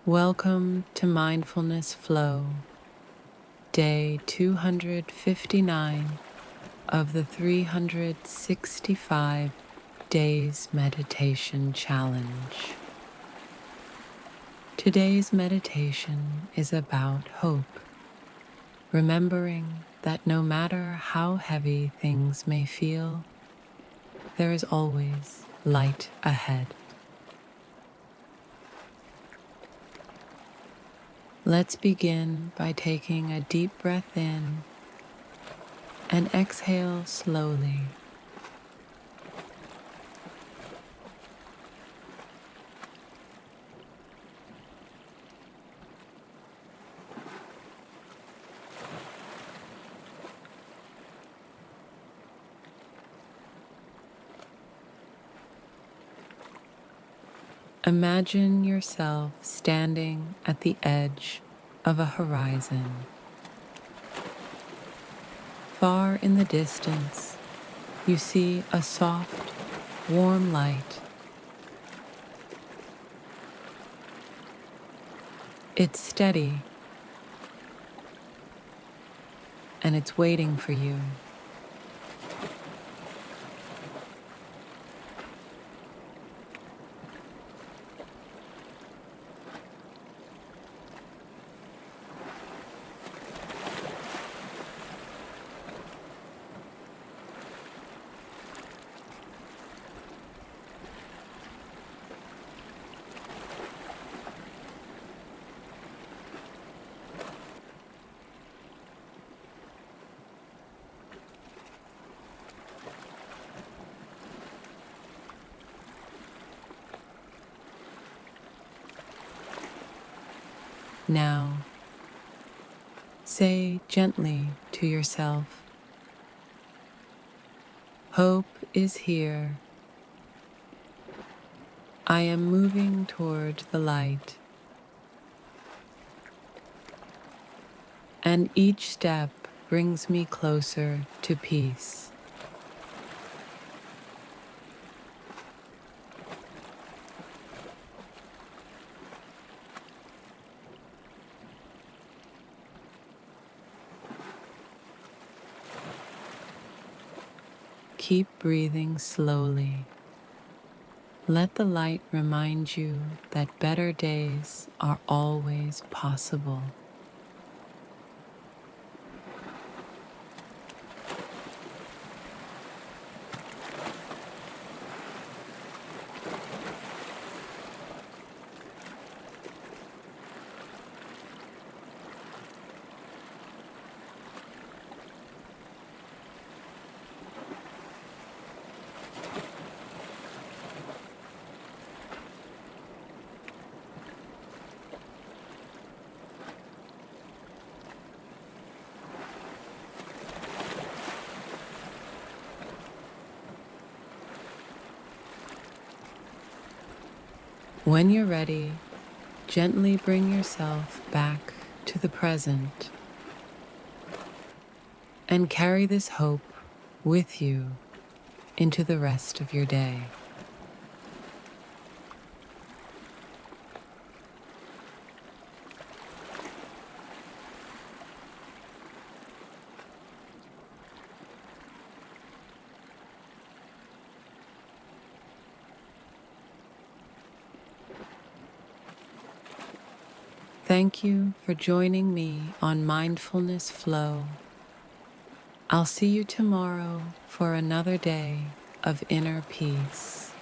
Welcome to Mindfulness Flow, day 259 of the 365 Days Meditation Challenge. Today's meditation is about hope, remembering that no matter how heavy things may feel, there is always light ahead. Let's begin by taking a deep breath in and exhale slowly. Imagine yourself standing at the edge of a horizon. Far in the distance, you see a soft, warm light. It's steady, and it's waiting for you. Now, say gently to yourself, "Hope is here. I am moving toward the light, and each step brings me closer to peace." Keep breathing slowly. Let the light remind you that better days are always possible. When you're ready, gently bring yourself back to the present and carry this hope with you into the rest of your day. Thank you for joining me on Mindfulness Flow. I'll see you tomorrow for another day of inner peace.